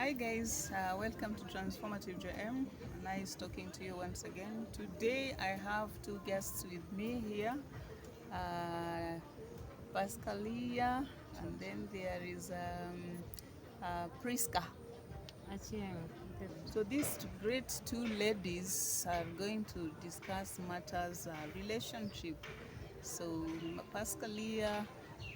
Hi guys, welcome to Transformative-JM. Nice talking to you once again. Today I have two guests with me here, uh, Pascalia, and then there is Priska. So these great two ladies are going to discuss matters relationship. So Pascalia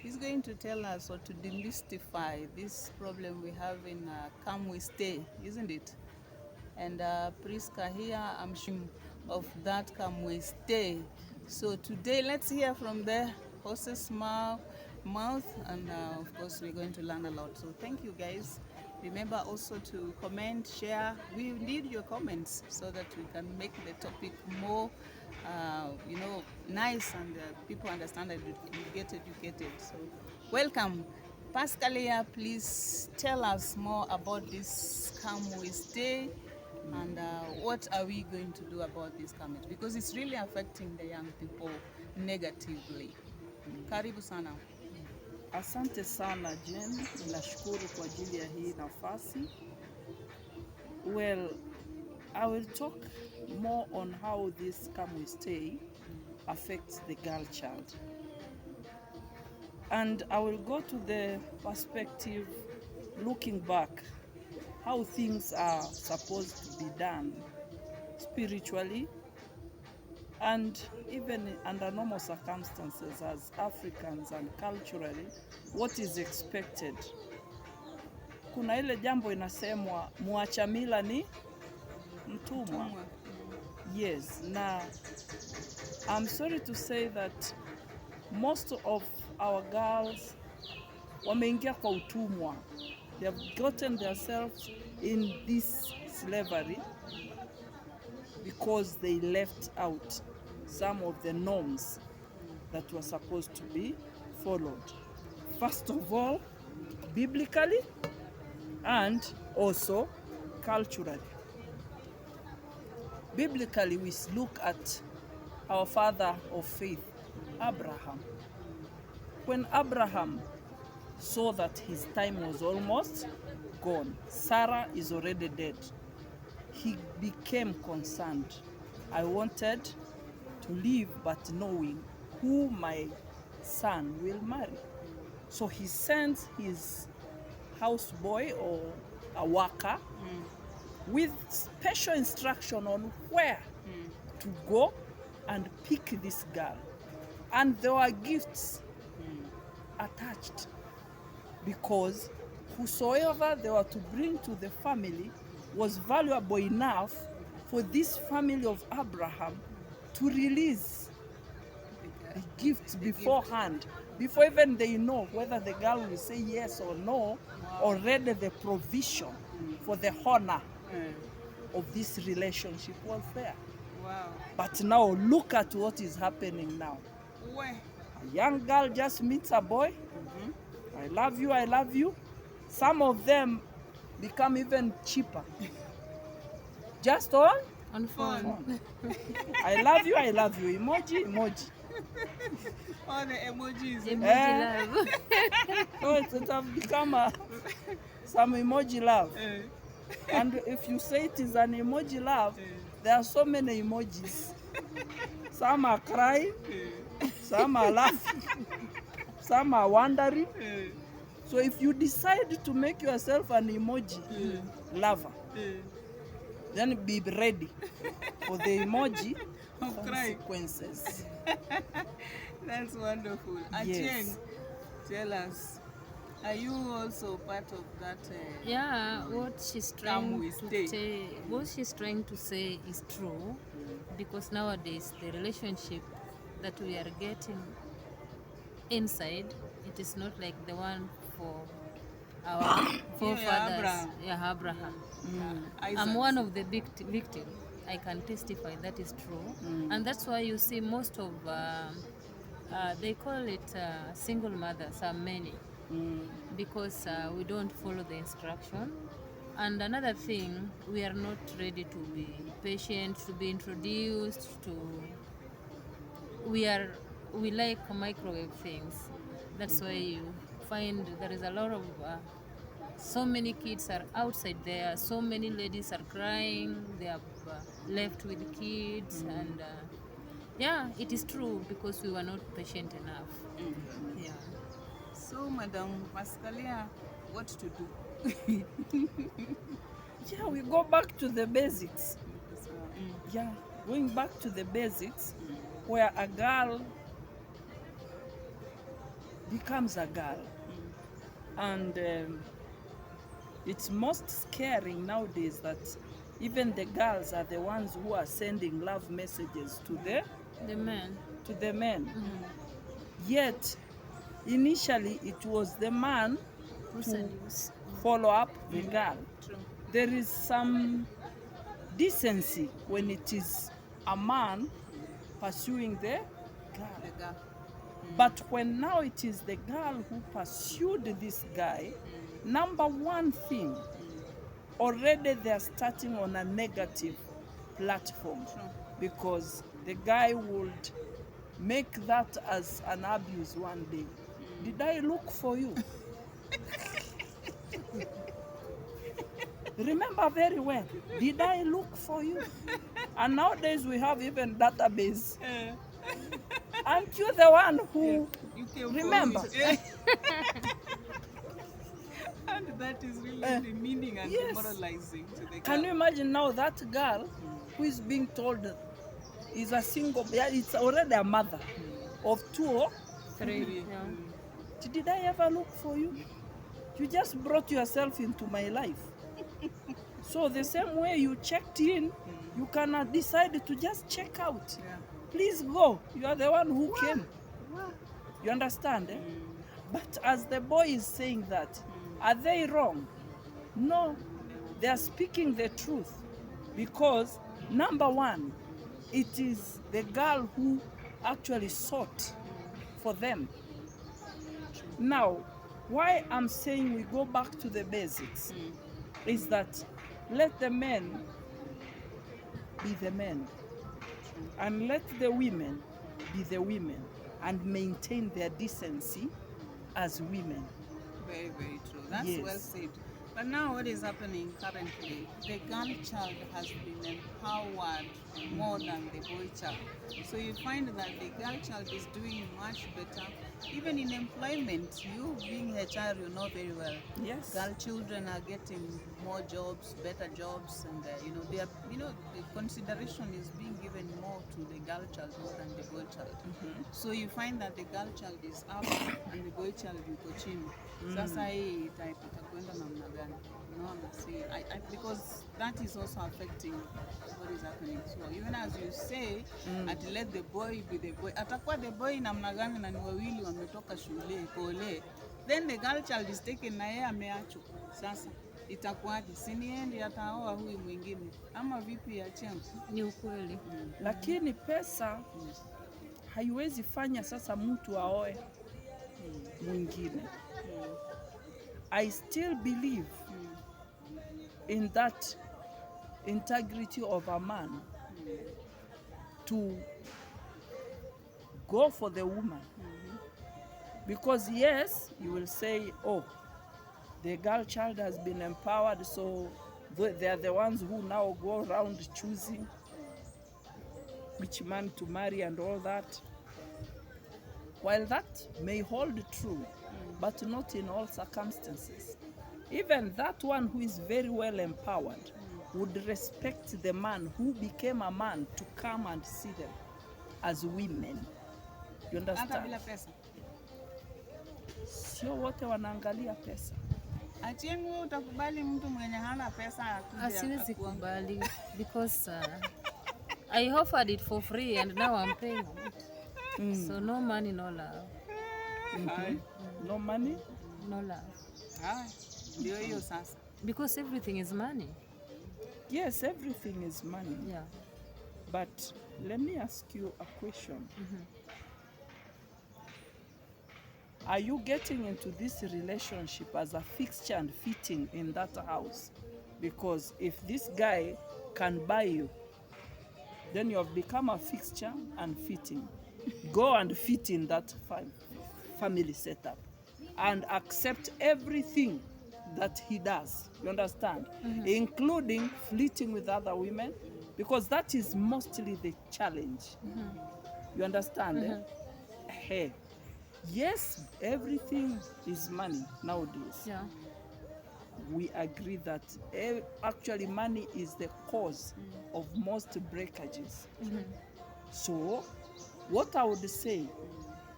is going to tell us or to demystify this problem we have in Come We Stay, isn't it? And Priska here, I'm sure of that Come We Stay. So today, let's hear from the horse's mouth, and of course, we're going to learn a lot. So thank you, guys. Remember also to comment, share. We need your comments so that we can make the topic more, nice, and people understand that you get educated. So, welcome. Pascalia, please tell us more about this Come We Stay and what are we going to do about this comment, because it's really affecting the young people negatively. Karibu sana. Asante sana Jen, ninashukuru kwa ajili ya hii nafasi. Well, I will talk more on how this Come We Stay affects the girl child. And I will go to the perspective looking back, how things are supposed to be done spiritually and even under normal circumstances as Africans and culturally, what is expected. Kuna ile jambo inasemwa muacha mila ni mtumwa. Yes, na I'm sorry to say that most of our girls wameingia kwa utumwa. They have gotten themselves in this slavery because they left out some of the norms that were supposed to be followed. First of all, biblically and also culturally. Biblically, we look at our father of faith, Abraham. When Abraham saw that his time was almost gone, Sarah is already dead, he became concerned. I wanted to live but knowing who my son will marry. So he sends his houseboy or a worker with special instruction on where to go and pick this girl. And there were gifts attached, because whosoever they were to bring to the family was valuable enough for this family of Abraham to release the gifts beforehand, before even they know whether the girl will say yes or no. Already the provision for the honor of this relationship was there. Wow. But now look at what is happening now. Where? A young girl just meets a boy. I love you, I love you. Some of them become even cheaper. Just On phone. I love you, emoji, emoji. All the emojis. Emoji love. So it has become some emoji love. And if you say it is an emoji love, there are so many emojis. Some are crying, some are laughing, some are wondering. So if you decide to make yourself an emoji lover, then be ready for the emoji consequences. That's wonderful. Yes. Achieng, tell us, are you also part of that? Yeah, what she's Come We trying to say is true, because nowadays the relationship that we are getting inside, it is not like the one for our forefathers. Abraham. I'm one of the victims. I can testify that is true, and that's why you see most of they call it single mothers are many, because we don't follow the instruction. And another thing, we are not ready to be patient, to be introduced to. We like microwave things. That's why you find there is a lot of So many kids are outside there. So many ladies are crying. They are left with kids, and yeah, it is true because we were not patient enough. Yeah. So, Madam Pascalia, what to do? Yeah, we go back to the basics. So, Yeah, going back to the basics, where a girl becomes a girl. And it's most scary nowadays that even the girls are the ones who are sending love messages to The men. the men. Yet, initially, it was the man Who to seduce. follow up the girl. true. There is some decency when it is a man pursuing the girl. The girl. But when now it is the girl who pursued this guy, number one thing, already they are starting on a negative platform, True. because the guy would make that as an abuse one day. Did I look for you? Remember very well. Did I look for you? And nowadays we have even database. Aren't you the one who You came remember? for it. And that is really the meaning and yes. demoralizing to the Can you girl. imagine now that girl who is being told is a single, yeah, it's already a mother of two or Three. Three. Yeah. did I ever look for you? You just brought yourself into my life. So the same way you checked in, you cannot decide to just check out. Yeah. Please go. You are the one who came. You understand? But as the boy is saying that, are they wrong? No, they are speaking the truth. Because number one, it is the girl who actually sought for them. Now, why I'm saying we go back to the basics is that let the men be the men, and let the women be the women, and maintain their decency as women. Very, very true. That's Yes. well said. But now what is happening currently, the girl child has been empowered more than the boy child. So you find that the girl child is doing much better. Even in employment, you being HR, you know very well. Yes. Girl children are getting more jobs, better jobs, and they are, the consideration is being given more to the girl child more than the boy child. So you find that the girl child is up and the boy child yuko chini. Sasa hii itakwenda namna gani? Unaona, see, because that is also affecting what is happening. So even as you say, let the boy be the boy. Atakuwa the boy namna gani na ni wawili wametoka shule kole. Then the girl child is taken na yeye ameachwa. Sasa itakuwaje? Si niende ataoa huyu mwingine ama vipi ya changu? Ni ukweli. Lakini pesa haiwezi fanya sasa mtu aoe mwingine. I still believe in that integrity of a man to go for the woman. Because yes, you will say, oh, the girl child has been empowered, so they are the ones who now go around choosing which man to marry and all that. While that may hold true, but not in all circumstances. Even that one who is very well empowered would respect the man who became a man to come and see them as women. You Hata understand? bila pesa. Sio wote wanaangalia pesa. Atieni wewe utakubali mtu mwenye hana pesa akuje Asiwezi akakuanga? kubali because I offered it for free and now I'm paying it. So no money, no love. No money? No love. Haya, ndio hiyo sasa. Because everything is money. Yes, everything is money. Yeah. But let me ask you a question. Are you getting into this relationship as a fixture and fitting in that house? Because if this guy can buy you, then you have become a fixture and fitting. Go and fit in that family setup and accept everything that he does, you understand? Including flirting with other women, because that is mostly the challenge. You understand? Hey, yes, everything is money nowadays. Yeah. We agree that actually money is the cause of most breakages. So what I would say,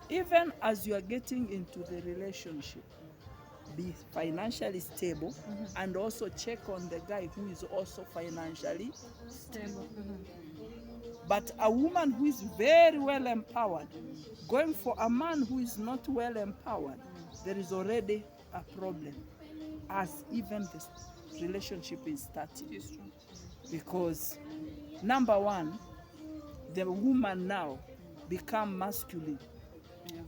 even as you are getting into the relationship, be financially stable and also check on the guy who is also financially Stable. But a woman who is very well empowered, going for a man who is not well empowered, there is already a problem, as even the relationship is starting. It's true. Because number one, the woman now become masculine. Yeah.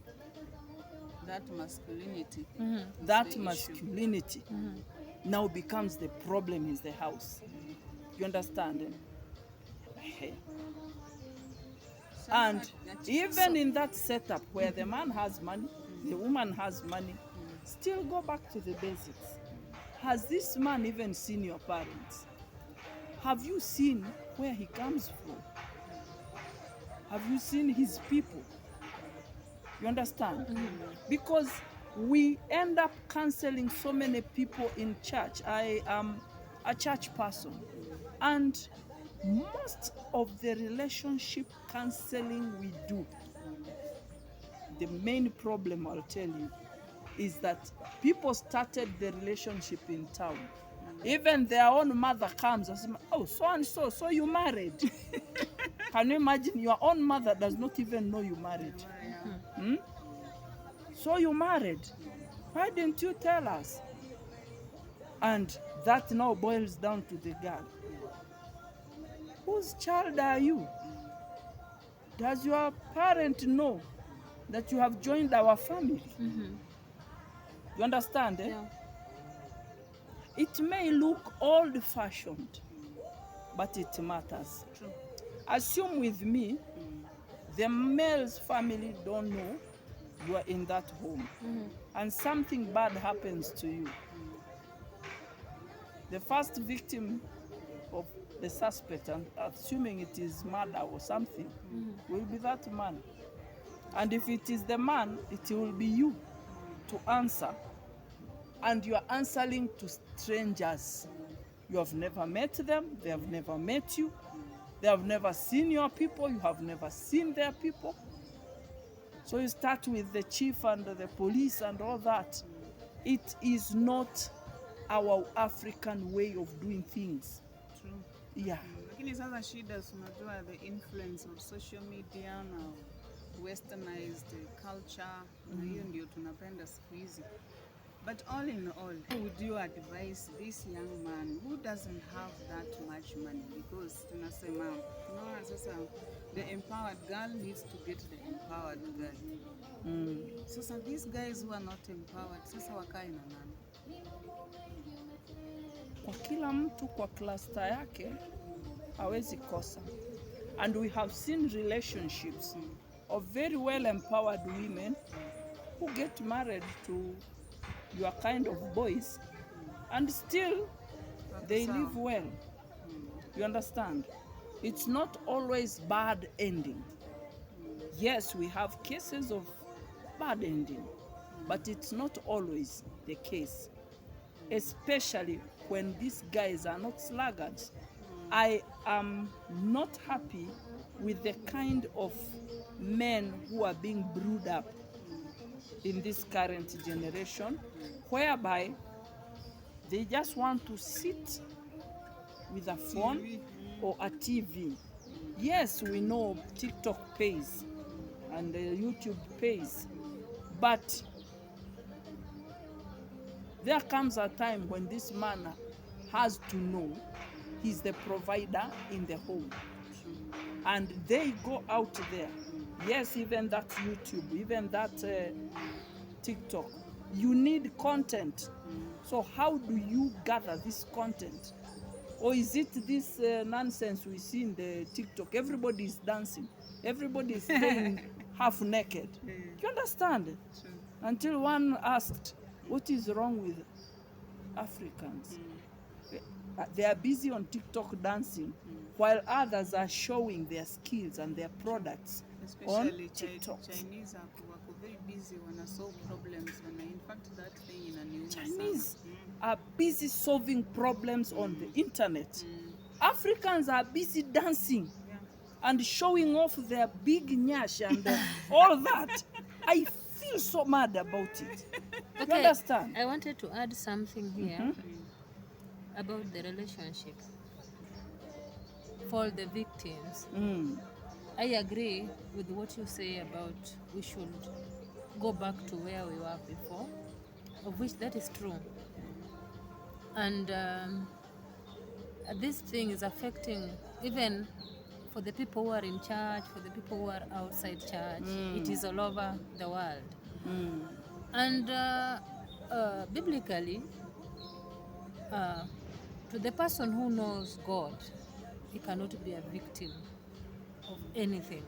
That masculinity. is That the issue. masculinity now becomes the problem in the house. You understand? And even in that setup where the man has money, the woman has money, still go back to the basics. Has this man even seen your parents? Have you seen where he comes from? Have you seen his people? You understand? Because we end up counseling so many people in church. I am a church person. And most of the relationship counseling we do, the main problem, I'll tell you, is that people started the relationship in town. Even their own mother comes and says, oh, so and so, so you married. Can you imagine? Your own mother does not even know you married. So you married. Why didn't you tell us? And that now boils down to the girl. Whose child are you? Does your parent know that you have joined our family? You understand? Eh? Yeah. It may look old-fashioned, but it matters. True. Assume with me, the male's family don't know you are in that home, and something bad happens to you. The first victim of the suspect, and assuming it is murder or something, will be that man. And if it is the man, it will be you to answer. And you are answering to strangers. You have never met them, they have never met you, they have never seen your people, you have never seen their people. So you start with the chief and the police and all that. It is not our African way of doing things. True. Yeah. Lakini sasa shida unajua the influence of social media na westernized culture na hiyo ndio tunapenda siku hizi. But all in all, how would you advise this young man who doesn't have that much money? Because tunasema, unaona sasa the empowered girl needs to get the empowered guy. Sasa these guys who are not empowered, sasa wakae na nani? Kwa kila mtu kwa cluster yake hawezi kosa. And we have seen relationships of very well empowered women who get married to your kind of boys and still they live well. You understand? It's not always bad ending. Yes, we have cases of bad ending, but it's not always the case. Especially when these guys are not sluggards. I am not happy with the kind of men who are being brewed up in this current generation, whereby they just want to sit with a phone or a TV. Yes, we know TikTok pays and YouTube pays, but there comes a time when this man has to know he's the provider in the home. And they go out there. Yes, even that YouTube, even that TikTok. You need content. So how do you gather this content? Or is it this nonsense we see in the TikTok? Everybody is dancing. Everybody is staying half naked. You understand? Sure. Until one asked, what is wrong with Africans. They are busy on TikTok dancing, while others are showing their skills and their products on Especially TikTok. Chinese wako very busy, wana solve problems. In fact, that thing inaniuma Chinese sana. are busy solving problems on the internet. Africans are busy dancing Yeah. and showing off their big nyash and all that. I feel so mad about it. You Okay, understand? I wanted to add something here about the relationship for the victims. I agree with what you say about we should go back to where we were before, of which that is true. And this thing is affecting even for the people who are in church, for the people who are outside church. It is all over the world. And biblically, to the person who knows God, he cannot be a victim of anything.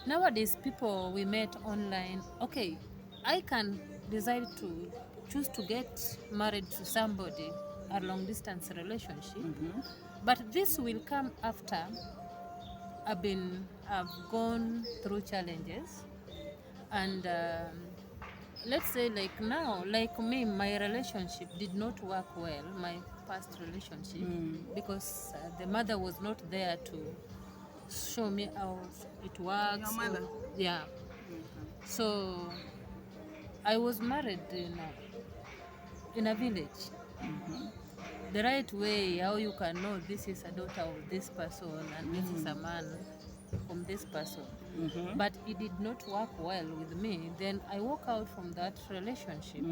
Nowadays, people we met online, okay, I can decide to choose to get married to somebody, a long distance relationship, but this will come after I've gone through challenges, and let's say like now, like me, my relationship did not work well, my past relationship, because the mother was not there to show me how it works. Your mother? Yeah. So I was married in a village. The right way, how you can know this is a daughter of this person and this is a man from this person. But it did not work well with me. Then I walk out from that relationship.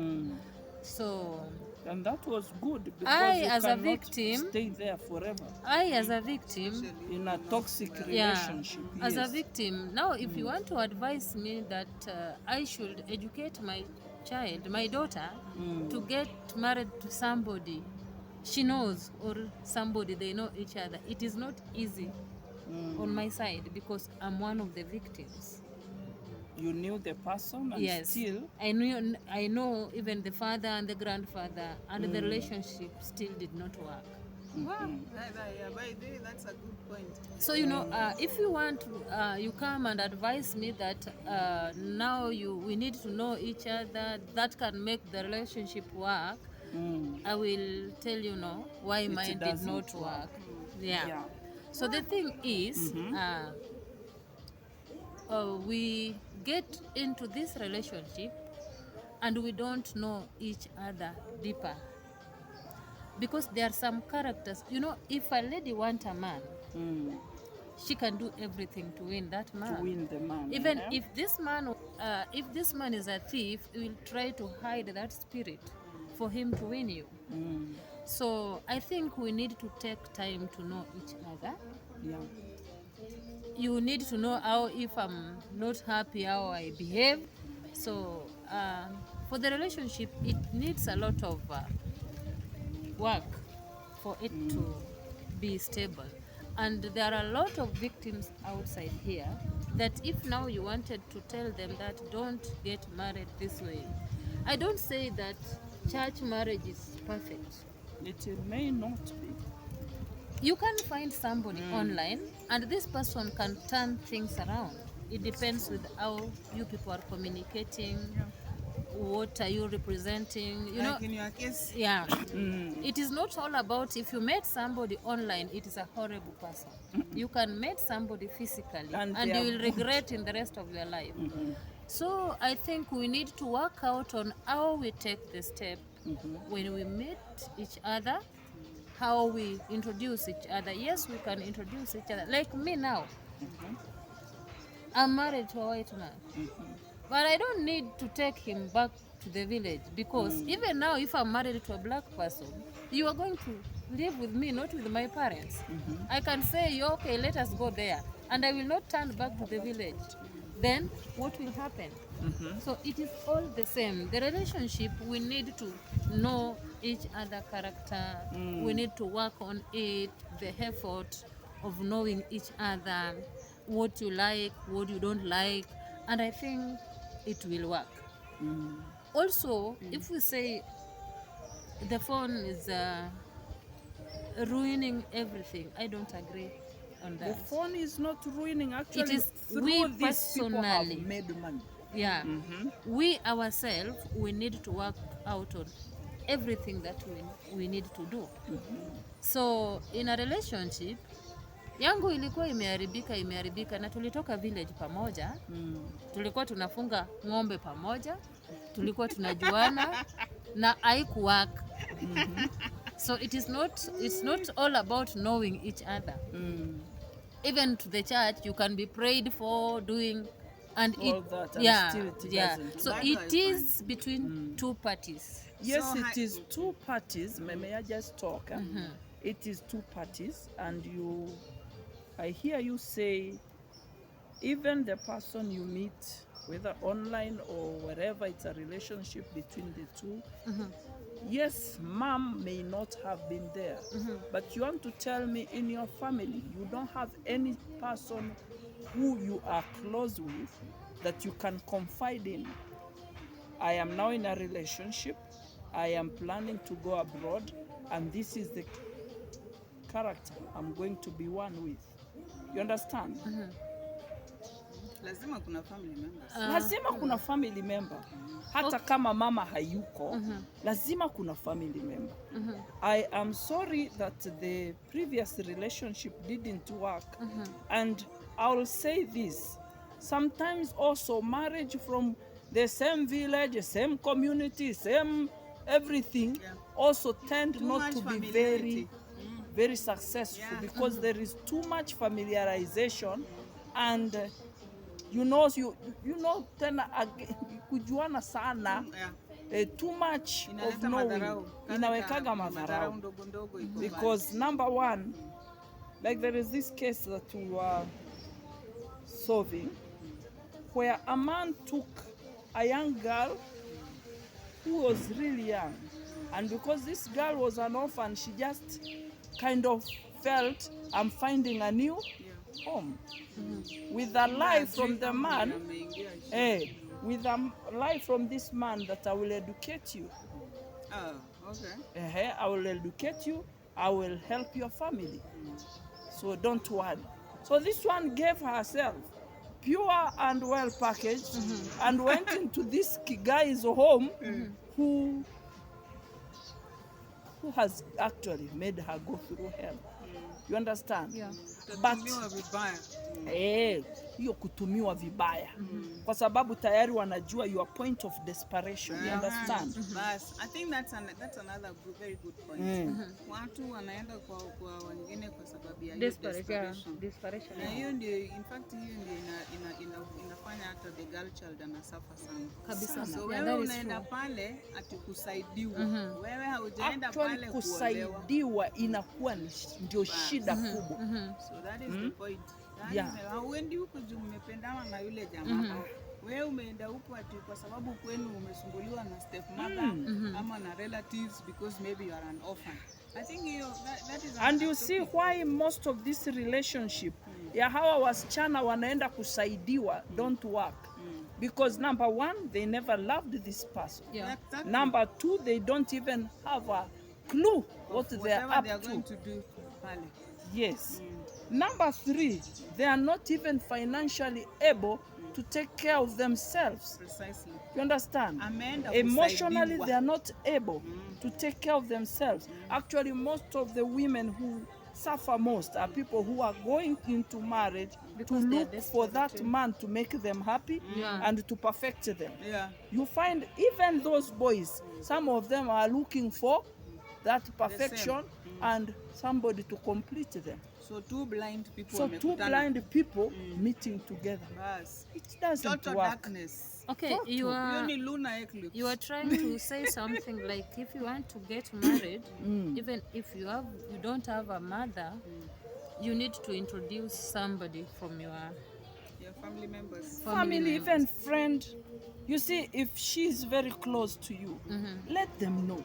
So And that was good because I, you as a cannot victim, stay there forever I, as a victim, in a toxic yeah, relationship. as a Yes. victim. Now, if you want to advise me that I should educate my child, my daughter, to get married to somebody she knows, or somebody they know each other, it is not easy on my side because I'm one of the victims. You knew the person and Yes, still I know even the father and the grandfather, and the relationship still did not work. Wow, yeah, by the way, that's a good point. So if you want to, you come and advise me that now we need to know each other, that can make the relationship work. I will tell you no why mine did not doesn't work. work. Yeah. So the thing is, we get into this relationship and we don't know each other deeper, because there are some characters. If a lady wants a man, she can do everything to win that man. To win the man. Even if this man is a thief, he will try to hide that spirit for him to win you. So I think we need to take time to know each other. Yeah. You need to know how, if I'm not happy, how I behave. So for the relationship, it needs a lot of work for it to be stable. And there are a lot of victims outside here that if now you wanted to tell them that don't get married this way, I don't say that church marriage is perfect. It may not be. You can find somebody online and this person can turn things around. It depends with how you people are communicating. What are you representing? Like in your case, Yeah. It is not all about if you met somebody online, it is a horrible person. You can meet somebody physically And and they you are will good. regret in the rest of your life. So I think we need to work out on how we take the step when we meet each other, how we introduce each other. Yes, we can introduce each other. Like me now, I'm married to a white man. But I don't need to take him back to the village, because even now, if I'm married to a black person, you are going to live with me, not with my parents. I can say, okay, let us go there, and I will not turn back to the village. Then what will happen? So it is all the same. The relationship, we need to know each other character. We need to work on it, the effort of knowing each other, what you like, what you don't like, and I think it will work. Also, if we say the phone is ruining everything. I don't agree on The that. phone is not ruining. Actually, is through we these people have personally. made money. Yeah, we ourselves, we need to work out on everything that we need to do. So in a relationship yangu ilikuwa imeharibika na tulitoka village pamoja. Tulikuwa tunafunga ng'ombe pamoja, tulikuwa tunajuana na haikuwork. So it's not all about knowing each other. Even to the church you can be prayed for doing and All it that, and yeah still it yeah doesn't so work. it is between two parties. Yes, So it is two parties. May I just talk? It is two parties, and I hear you say, even the person you meet, whether online or wherever, it's a relationship between the two. Yes, mom may not have been there, but you want to tell me in your family, you don't have any person who you are close with that you can confide in. I am now in a relationship. I am planning to go abroad, and this is the character I'm going to be one with. You understand? lazima kuna family members. Lazima kuna family member. Hata kama mama hayuko, lazima kuna family member. I am sorry that the previous relationship didn't work. And I'll say this. Sometimes also marriage from the same village, same community, same everything, also tend Too not much to be familiarity. very successful, because there is too much familiarization, and you know tena kujuana sana, too much of Inaleta knowing madharau. inawekaga madharau, ndogo ndogo iko because number one, like there is this case that we were solving where a man took a young girl who was really young, and because this girl was an orphan, she just kind of felt, I'm finding a new home with a lie from the man, with a lie from this man that I will educate you. Oh, okay. I will educate you, I will help your family, so don't worry. So this one gave herself pure and well packaged, and went into this guy's home, who has actually made her go through hell. You understand? Yeah. But Kutumiwa vibaya. hiyo kutumiwa vibaya, kwa sababu tayari wanajua your point of desperation. You understand? Bas, I think that's another very good point. Watu wanaenda kwa wengine kwa sababu ya hiyo desperation. Na hiyo ndio, in fact hiyo ndio inafanya hata the girl child anasuffer sana. Kabisa. So wewe unaenda pale atikusaidiwa. Wewe haujaenda Actually, pale kusaidiwa inakuwa ndio shida kubwa. So that is the point. Hauendi huko juu mmependana na yule jamaa. Wewe umeenda huko ati kwa sababu kwenu umesumbuliwa na stepmother ama na relatives, because maybe you are an orphan. I think that is and you see why most of this relationship ya hawa wasichana wanaenda kusaidiwa don't work. Because number one, they never loved this person. Exactly. Number two, they don't even have a clue what they are up they are going to. to do pale. Yes. Number three, they are not even financially able to take care of themselves. Precisely. You understand? Ameenda Emotionally, kusaidiwa. they are not able to take care of themselves. Actually, most of the women who suffer most are people who are going into marriage Because to they are look for that desperate. man to make them happy and to perfect them. Yeah. You find even those boys, some of them are looking for that perfection and somebody to complete them. So two blind people So two wamekutana. blind people meeting together. Bas. It doesn't Total work. darkness. Okay, Total. you Hiyo are ni lunar eclipse. you are trying to say something like, if you want to get married, even if you don't have a mother, you need to introduce somebody from your family members. Family, even friend. You see, if she's very close to you, let them know.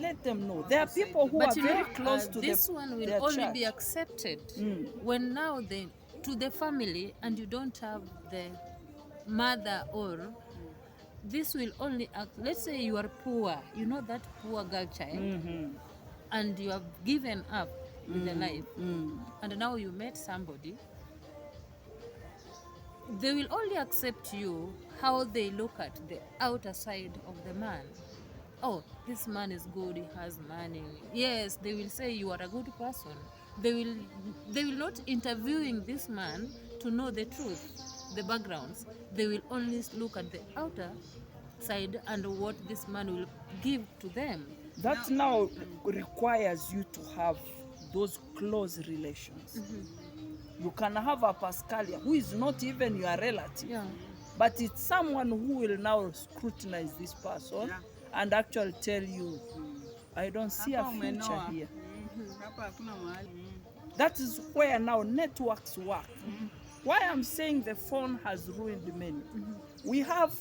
Let them know. There are people who are very close to this one will their only church. be accepted when now to the family, and you don't have the mother or this will only act, let's say you are poor, you know that poor girl child, and you have given up with the life, and now you met somebody, they will only accept you how they look at the outer side of the man. Oh, this man is good, he has money. Yes, they will say you are a good person. They will not interviewing this man to know the truth, the backgrounds. They will only look at the outer side and what this man will give to them. That now requires you to have those close relations. You can have a Pascalia who is not even your relative, Yeah. but it's someone who will now scrutinize this person and actually tell you, I don't see a future here. That is where now networks work. Why I'm saying the phone has ruined many. We have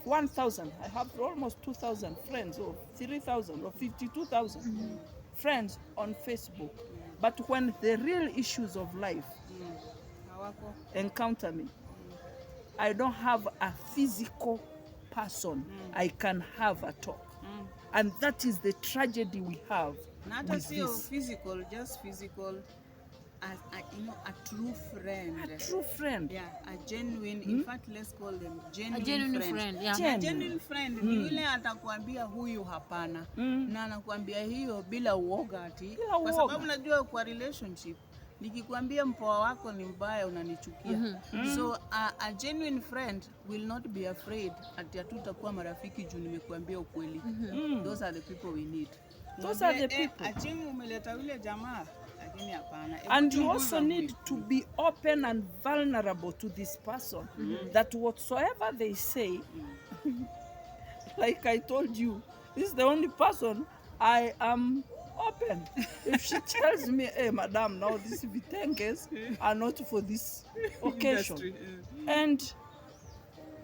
1,000, I have almost 2,000 friends, or 3,000, or 52,000 friends on Facebook. But when the real issues of life encounter me, I don't have a physical person I can have a talk. And that is the tragedy we have. Not with as you this. physical, just physical. A true friend. A true friend. Yeah, a genuine. In fact, let's call them genuine, A genuine friend, yeah. A genuine friend ni yule atakwambia huyu hapana, na anakuambia hiyo bila uoga ati. Kwa sababu najua kwa relationship nikikwambia mpoa wako ni mbaya unanichukia. So a genuine friend will not be afraid ati hatutakuwa marafiki juu nimekuambia ukweli. Those are the people we need. Those are the people. Achini umeleta yule jamaa. And you also need to be open and vulnerable to this person. That whatsoever they say, like I told you, this is the only person I am open. If she tells me, hey, madam, now these vitenges are not for this occasion. And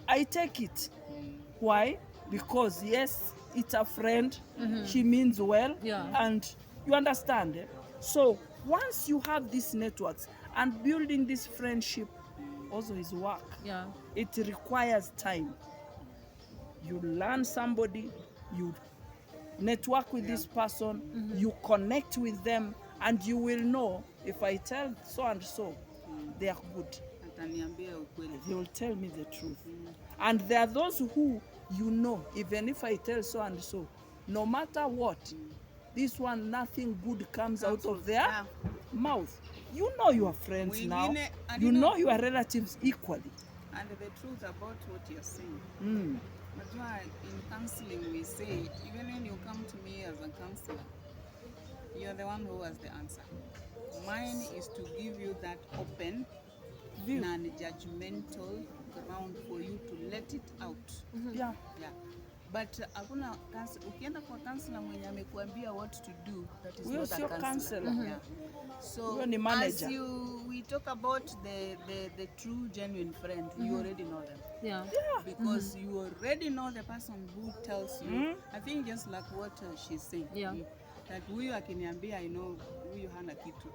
I take it. Why? Because yes, it's a friend. She means well. And you understand. So once you have these networks and building this friendship also is work. It requires time. You learn somebody, you network with this person, you connect with them, and you will know if I tell so and so, they are good. They will tell me the truth. And there are those who you know, even if I tell so and so, no matter what, this one, nothing good comes out of their mouth. You know your friends now. You know your relatives equally. And the truth about what you're saying. That's why in counseling we say, even when you come to me as a counselor, you're the one who has the answer. Mine is to give you that open, non-judgmental ground for you to let it out. Yeah. But ukienda kwa counselor mwenye amekuambia what to do, that is not a counselor. So as we talk about the true genuine friend, you already know them. Because you already know the person who tells you. I think just like what she's saying. That huyu akiniambia, I know huyu hana kitu.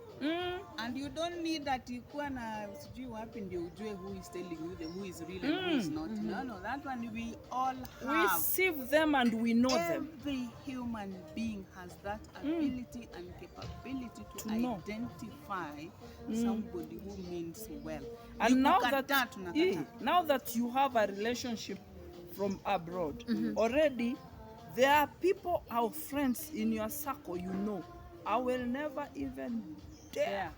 And you don't need that ikuwa na sijui wapi ndio ujue who is telling you who is real and who is not. No, that one we all have. We sieve them and we know them. Every human being has that ability and capability to identify somebody who means well. And now that you have a relationship from abroad, already there are people, our friends in your circle, you know, I will never even dare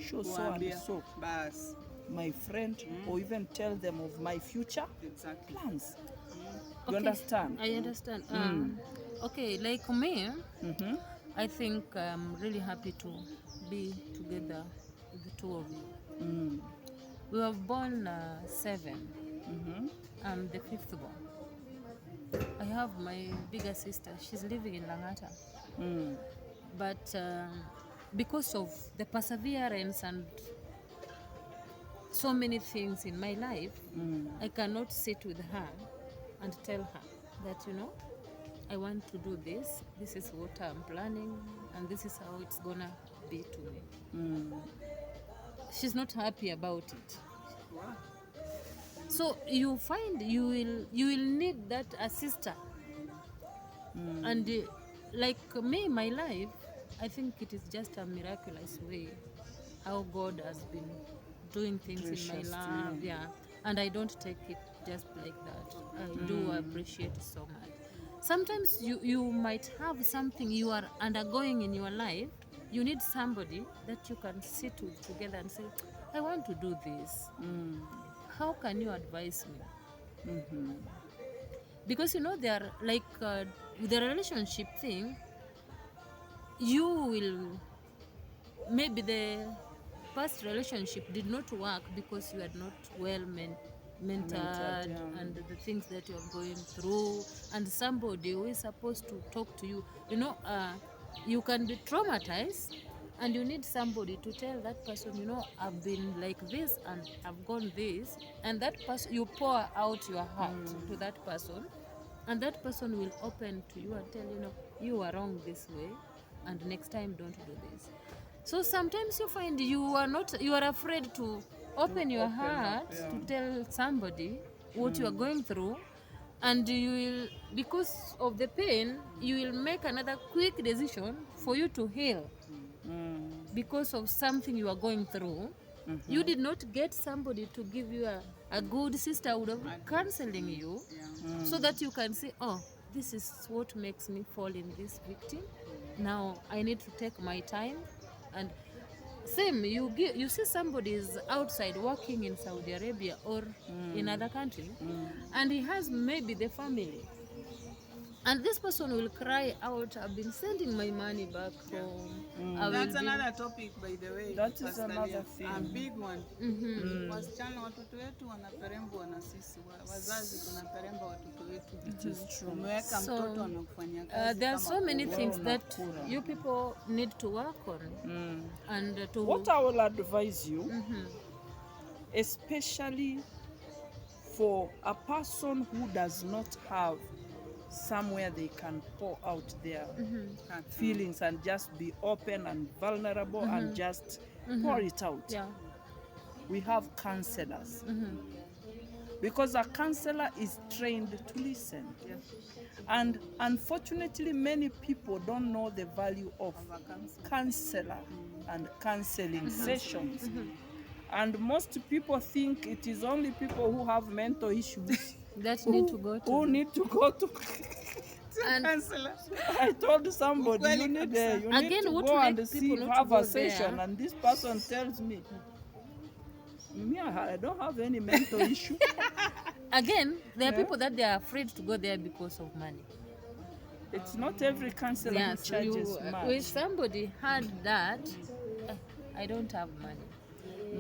show so and so my friend or even tell them of my future plans. You understand? I understand. Okay, like me, I think I'm really happy to be together with the two of you. We were born 7. I'm the 5th born. I have my bigger sister. She's living in Langata. But because of the perseverance and so many things in my life, I cannot sit with her and tell her that, you know, I want to do this. This is what I'm planning, and this is how it's gonna be to me. She's not happy about it. So you find you will need that a sister. And like me, my life, I think it is just a miraculous way how God has been doing things in my Gracious to life. you. Yeah, and I don't take it just like that. I do appreciate it so much. Sometimes you might have something you are undergoing in your life. You need somebody that you can sit with together and say, I want to do this. How can you advise me? Because they are like with the relationship thing, you will maybe the past relationship did not work because you are not well mentored, yeah. and the things that you are going through, and somebody who is supposed to talk to you, you can be traumatized, and you need somebody to tell that person, I've been like this and I've gone this, and that person, you pour out your heart to that person, and that person will open to you and tell you are wrong this way, and next time don't do this. So sometimes you find you are afraid to open your open up, heart yeah. to tell somebody what you are going through, and you will, because of the pain, you will make another quick decision for you to heal because of something you are going through. You did not get somebody to give you a good sister who would have counseling you, so that you can say, oh, this is what makes me fall in this victim. Now I need to take my time. And same, you see somebody is outside working in Saudi Arabia or in other country, and he has maybe the family, and this person will cry out, I've been sending my money back home. That's another topic, by the way. That is Pastor another Leah. thing. A big one. Wasichana, watoto wetu wanaperembwa na sisi. Wazazi tunaperemba watoto wetu. It is true. Umeweka So, mtoto anakufanyia kazi there are kama so many kura. things that you people need to work on, and to What I will advise you, especially for a person who does not have somewhere they can pour out their feelings and just be open and vulnerable and just pour it out. yeah. We have counselors. Because a counselor is trained to listen. And unfortunately, many people don't know the value of counselor and counseling sessions. And most people think it is only people who have mental issues That need to go to. who need to go to. And Counselor. I told somebody, you need Again, to what go make and people see, not have go a session, there? and this person tells me, I don't have any mental issue. Again, there are people that they are afraid to go there because of money. It's not every counselor who So charges much. when somebody had that, I don't have money.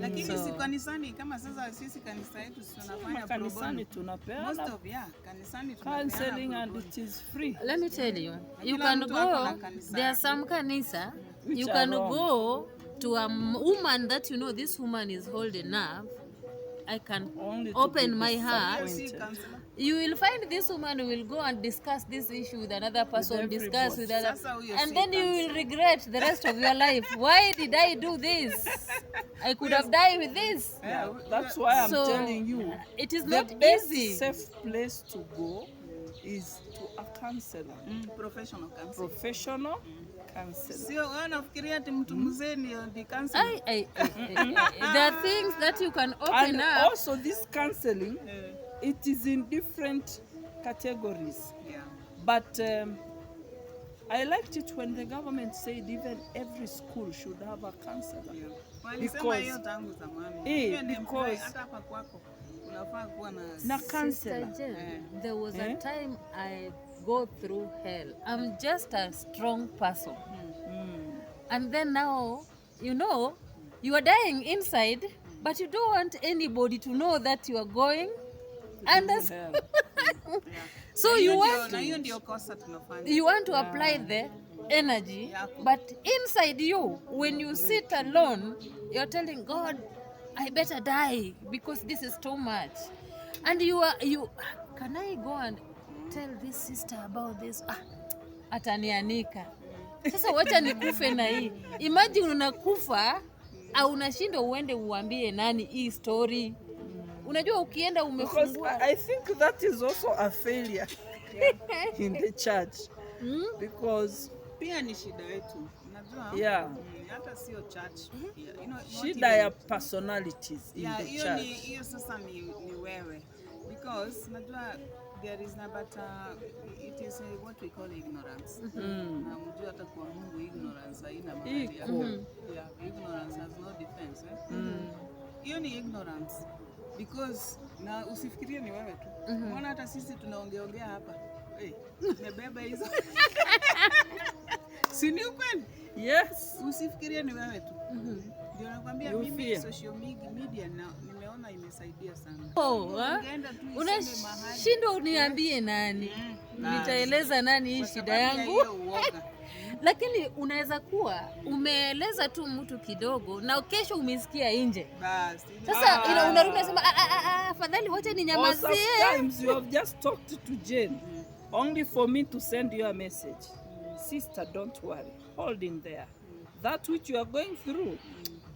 Lakini So- si kanisani, kama sasa sisi kanisa yetu tunafanya pro bono. Kanisani Most tunapeana of kanisani counseling tunapeana and pro bono. it is free. Let me tell you, you Kila can mtu ako na go, kanisa there are yake. some kanisa, Which you are can wrong. go to a woman that this woman is old enough, I can Only to open be my heart. Si disappointed. counselor. You will find this woman who will go and discuss this issue with another person, discuss with other, Sasa huyo and si then you will regret the rest of your life. Why did I do this? I could have died with this. Yeah, that's why I'm So, telling you, it is the not best easy. safe place to go is to a counselor, Professional counselor. professional counselor. Sio wewe unafikiria ati mtu mzee ndio counselor. There are things that you can open And up. also this counseling, it is in different categories. Yeah. But I liked it when the government said even every school should have a counselor. Walisema hiyo tangu zamani. Hiyo ni employee, hata hapa kwako unafaa kuwa na Na Sister counselor. Jen, there was a time I go through hell. I'm just a strong person. And then now, you are dying inside, but you don't want anybody to know that you are going. And Hell. so you na hiyo ndio kosa tunafanya. you want to apply the energy, but inside you, when you sit alone, you're telling God, I better die because this is too much. And can I go and tell this sister about this? Atanianika. Sasa wacha nikufe na hii. Imagine unakufa au unashindwa uende uambie nani hii story. Unajua ukienda Because umefungua. I think that is also a failure in the church. Because Pia ni shida yetu. Unajua? yeah, Hata sio church. Yeah, you know, not shida even- ya personalities in the hiyo church. hiyo sasa ni wewe. Because unajua there is but it is what we call ignorance. Na mjua hata kwa Mungu ignorance haina mahali yake. Yeah, ignorance has no defense. Hiyo ni ignorance. Because na usifikirie ni wewe tu. Unaona hata sisi tunaongeongea hapa. Umebeba hizo. Si ni ukweli? Yes. Usifikirie ni wewe tu. Ndio nakwambia You mimi fear. social media na nimeona imesaidia sana. Unashindwa uniambie nani, nitaeleza nani hii shida yangu. Lakini unaweza kuwa umeeleza tu mtu kidogo na kesho umesikia nje. Sasa unarudi unasema afadhali wacha ninyamazie. Sometimes you have just talked to Jane only for me to send you a message. Sister, don't worry. Hold in there. That which you are going through,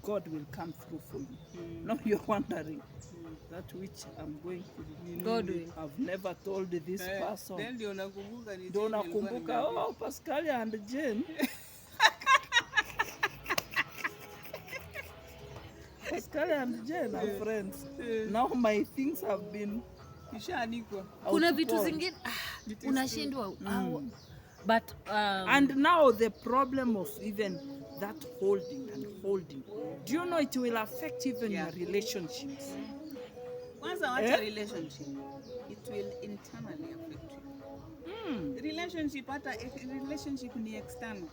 God will come through for you. Now you're wondering, that which I'm going through, God will. I've never told this person. Then ndio nakumbuka ni Ndio nakumbuka, Pascal and Jane. Pascal and Jane are friends. Now my things have been kishaandikwa. Kuna vitu zingine unashindwa but and now the problem of even that holding and holding, do you know it will affect even your relationships? Kwanza wacha relationship, it will internally affect you. Relationship relationship ni external.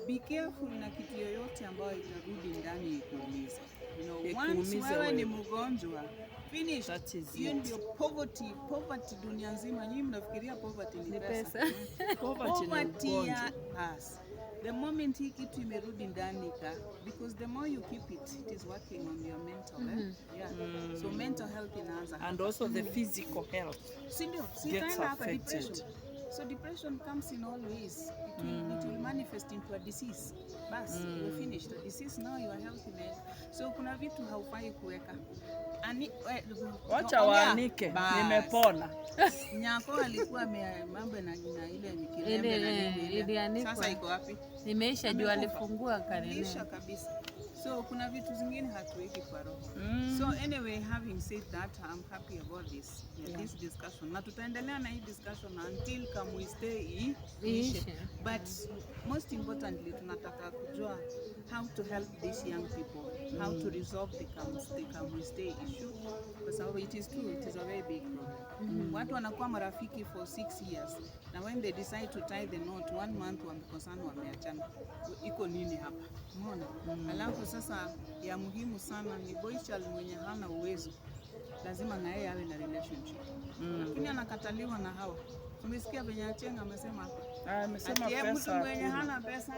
Be careful na kitu yoyote ambayo itarudi ndani ikuumize. You know, once wewe ni mgonjwa, finish. Hiyo ndio poverty dunia nzima. Nyinyi mnafikiria poverty ni pesa. Poverty ya us. The moment hii kitu imerudi ndani because the more you keep it, it is working on your mental health. Yeah. So mental health inaanza. And also the physical health gets affected. So depression comes in all ways. It will manifest into a disease. Bas, you're finished. The disease now you are healthy man. So kuna vitu haufai kuweka. Wacha waanike, nimepona. Nyako alikuwa mambo na ile mikilembe na nini. Sasa iko wapi? Nimeisha juu alifungua kanene. Kabisa. So kuna vitu zingine hatuweki kwa roho. So anyway, having said that, I'm happy about this discussion. Na tutaendelea na hii discussion until we stay But most importantly, tunataka kujua how to help these young people, how to resolve the we stay issue. Because it is true, it is a very big problem. Watu wanakuwa marafiki for 6 years. Na when they decide to tie the knot, 1 month wamekosana wameachana. Iko nini hapa? Umeona? Alafu sasa ya muhimu sana ni boy child mwenye hana uwezo. Lazima na yeye awe na relationship. Lakini anakataliwa na hawa. Umesikia venye Achenga amesema? Amesema pesa. Mtu mwenye hakuna. hana pesa,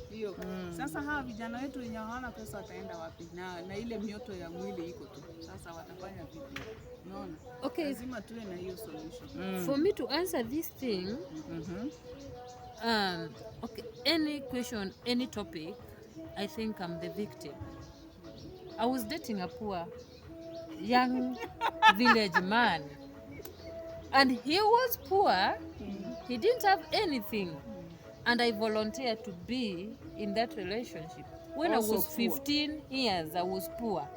hiyo. Sasa hawa vijana wetu wenye hawana pesa wataenda wapi? Na ile mioto ya mwili iko tu. Sasa watafanya vipi? Unaona? Okay. Lazima tuwe na hiyo solution. For me to answer this thing, okay, any question, any topic, I think I'm the victim. I was dating a poor young village man, and he was poor. He didn't have anything, and I volunteered to be in that relationship. When Also I was poor. 15 years, I was poor.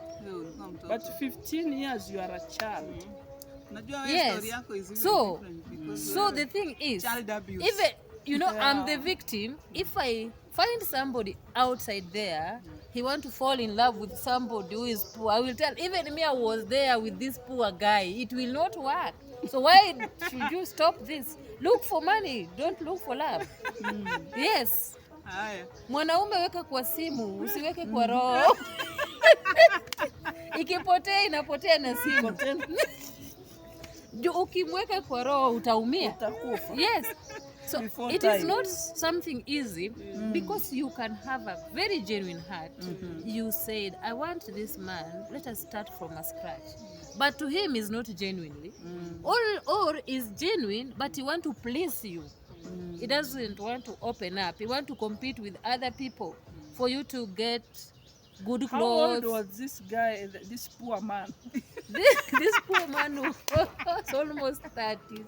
But 15 years you are a child. Yes. So the thing is, child abuse. even I'm the victim. If I find somebody outside there, he want to fall in love with somebody who is poor, I will tell, even me, I was there with this poor guy. It will not work. So why should you stop this? Look for money, don't look for love. Yes. Mwanaume weka kwa simu, usiweke kwa roho. Ikipotea inapotea na simu. Ukimweka kwa roho utaumia. Utakufa. Yes. So Before it time. is not something easy because you can have a very genuine heart. You said, I want this man, let us start from a scratch. But to him is not genuinely. Or is genuine, but he want to please you. He doesn't want to open up. He want to compete with other people for you to get good clothes. How old was this guy, this poor man? this poor man who was almost 30s.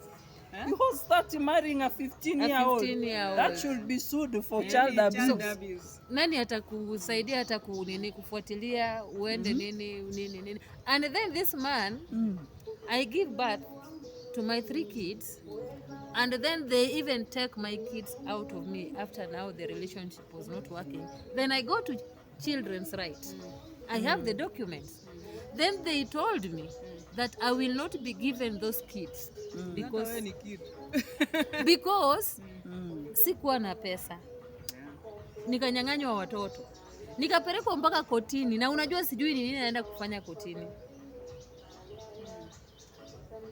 You all start marrying a 15-year-old. 15-year-old. That should be sued for Maybe child abuse. child abuse. Nani atakusaidia hata kunini kufuatilia uende nini. And then this man, I give birth to my 3 kids, and then they even take my kids out of me after now the relationship was not working. Then I go to children's rights. I have the documents. Then they told me that I will not be given those kids because Hata wewe ni kid. because sikuwa na pesa, nikanyang'anywa watoto, nikapelekwa mpaka kotini, na unajua sijui ni nini naenda kufanya kotini.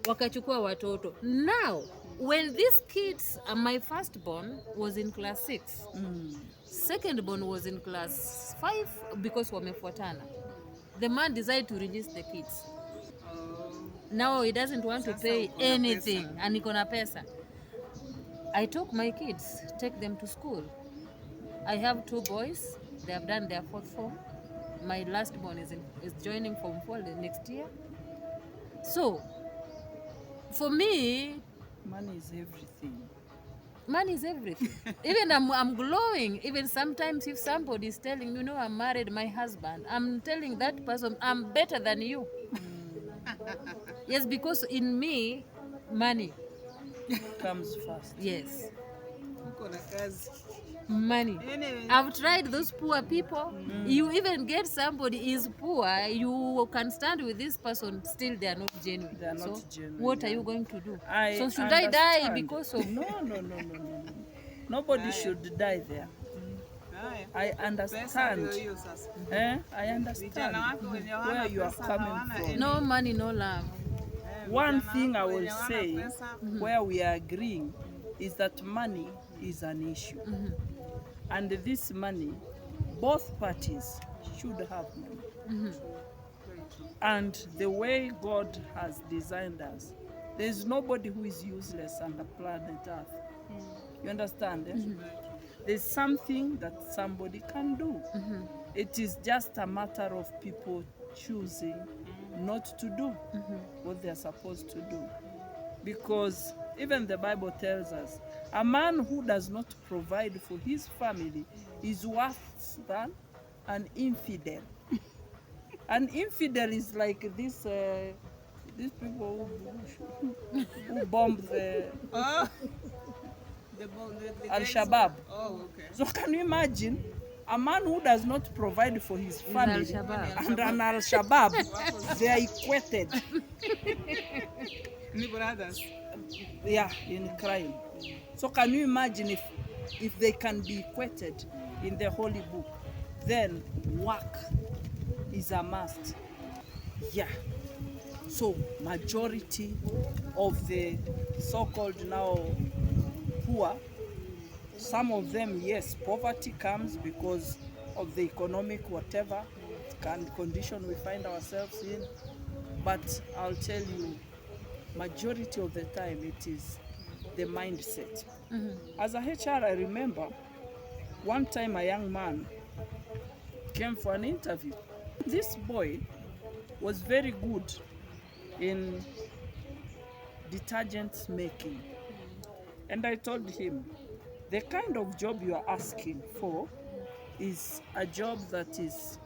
Wakachukua watoto. Now when these kids, my firstborn was in class 6, secondborn was in class 5 because wamefuatana. The man decided to release the kids. Now he doesn't want to Sasa pay uko na anything pesa. and niko na pesa. I took my kids, take them to school. I have 2 boys. They have done their 4th form. My last born is joining form 4 the next year. So for me, Money is everything. money is everything. Even I'm glowing. Even sometimes if somebody is telling me, I'm married my husband, I'm telling that person, I'm better than you. Yes, because in me, money. Comes first. Yes, Uko na kazi. money. Anyway. I've tried those poor people. You even get somebody is poor, you can stand with this person, still they are not genuine. They are not So genuine, what are yeah. you going to do? I So should I die understand. because of No. Nobody should die there. Haya. I Pesa understand. ndio hiyo sasa. I understand Vijana wako wenye hawana where you are pesa coming hawana from. no money, no love? One Vijana thing I wako will wenye hawana say, pesa. where we are agreeing, is that money is an issue. And this money, both parties should have money. And the way God has designed us, there is nobody who is useless on the planet Earth. You understand? There's something that somebody can do. It is just a matter of people choosing not to do what they're supposed to do. Because even the Bible tells us, a man who does not provide for his family is worse than an infidel. An infidel is like these people who bombed the Oh. The Al-Shabaab. Oh, okay. So can you imagine a man who does not provide for his family Al-Shabaab. and an Al-Shabaab, they are equated, Ni brothers. yeah, in crime. So can you imagine if they can be equated in the Holy Book, then work is a must. Yeah. So majority of the so-called now poor, some of them, yes, poverty comes because of the economic whatever condition we find ourselves in. But I'll tell you, majority of the time it is the mindset. As a HR, I remember one time a young man came for an interview. This boy was very good in detergent making. And I told him, the kind of job you are asking for is a job that is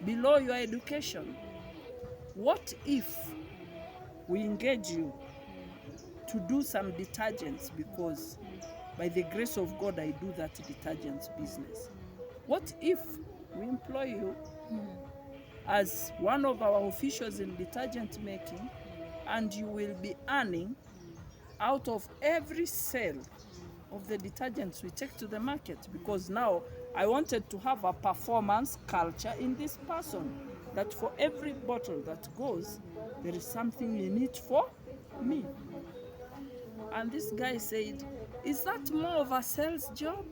below your education. What if we engage you to do some detergents, because by the grace of God I do that detergents business. What if we employ you as one of our officials in detergent making, and you will be earning out of every sale of the detergents we take to the market? Because now I wanted to have a performance culture in this person, that for every bottle that goes, there is something in it for me. And this guy said, is that more of a sales job?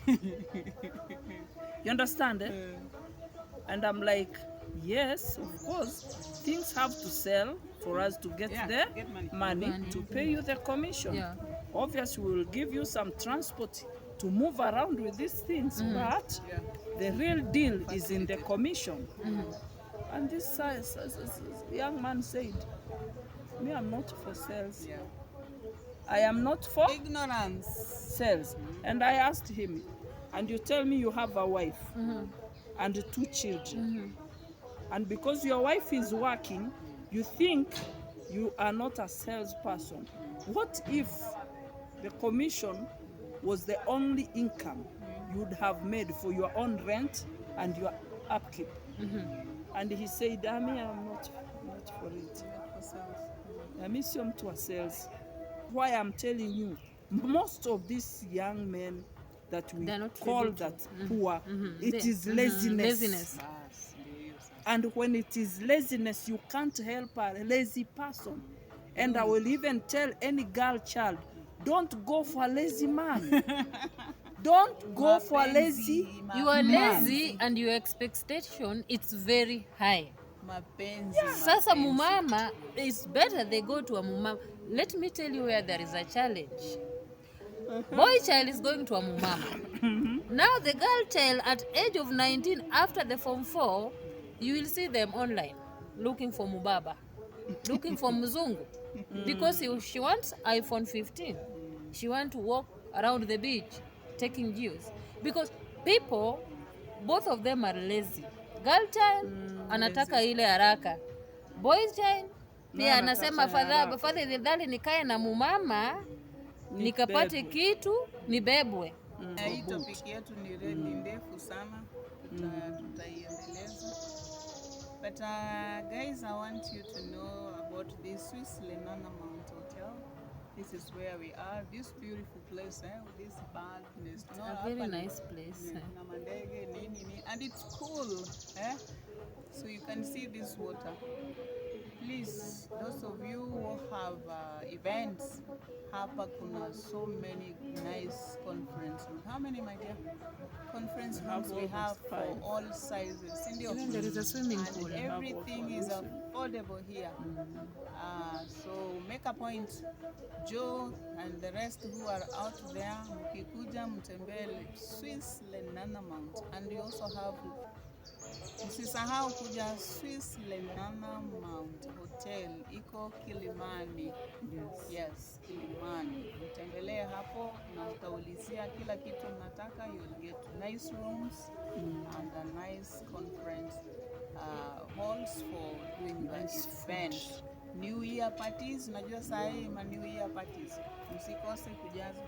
You understand it? And I'm like, yes, of course, things have to sell for us to get Yeah, the get money. money Money. to pay you the commission. Yeah. Obviously, we will give you some transport to move around with these things, but Yeah. the real deal is in the commission. And this young man said, me, I'm not for sales. Yeah. I am not for Ignorance. sales. And I asked him, and you tell me you have a wife and 2 children. And because your wife is working, you think you are not a salesperson. What if the commission was the only income you would have made for your own rent and your upkeep? And he said, I mean, I'm not for it. Not for sales. I miss you to a sales. Why I'm telling you, most of these young men that we They're not call ready to. that poor, it They- is laziness. Laziness. Bas, ndio sasa. And when it is laziness, you can't help a lazy person. And I will even tell any girl child, don't go for a lazy man. Don't go for a lazy. You are Man. lazy and your expectation it's very high. Mapenzi. Sasa mapenzi. mumama, it's better they go to a mumama. Let me tell you where there is a challenge. Boy child is going to a mumama. Now the girl child at age of 19 after the form 4, you will see them online looking for mubaba, looking for mzungu. Because she wants iPhone 15. She wants to walk around the beach taking views. Because people, both of them are lazy. Girl child anataka ile haraka. Boy child pia anasema fadhali nikae na mumama nikapate kitu nibebwe. Hii topic yetu ni ndefu sana, tutaiendeleza. But guys, I want you to know about the Swiss Lenana Mount Hotel. This is where we are. This beautiful place, this birdness. It's a very nice place. Na mandege, nini, and it's cool. So you can see this water. Please, those of you who have events, hapa kuna so many nice conference rooms. How many, my dear? Conference rooms we have for all sizes. Even there is a swimming pool. And everything is affordable here. So make a point, Joe and the rest who are out there, mkikuja mtembele Swiss Lenana Mount. And we also have, msisahau kuja Swiss Lenana Mount Hotel, iko Kilimani. Yes, Kilimani. Mtembelee hapo na mtaulizia kila kitu mnataka. You'll get nice rooms and a nice conference halls for doing the event. New Year parties, unajua saa hii ma New Year parties, msikose kujaza.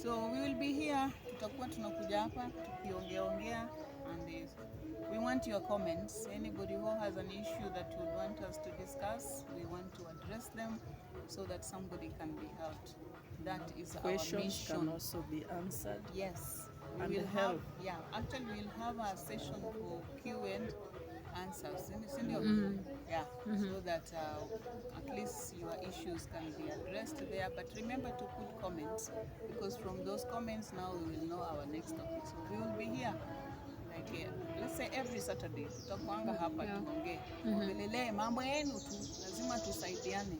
So we will be here, tutakuwa tunakuja hapa tukiongea and we want your comments. Anybody who has an issue that you want us to discuss, we want to address them so that somebody can be helped. That is our Questions mission. can also be answered. Yes, we And will help. actually we'll have a session for Q&A answers, yeah, so that at least your issues can be addressed there. But remember to put comments, because from those comments now we will know our next topic. So we will be here like let's say every Saturday tutakuanga hapa tuongee, ongelele mambo yenu tu, lazima tusaidiane.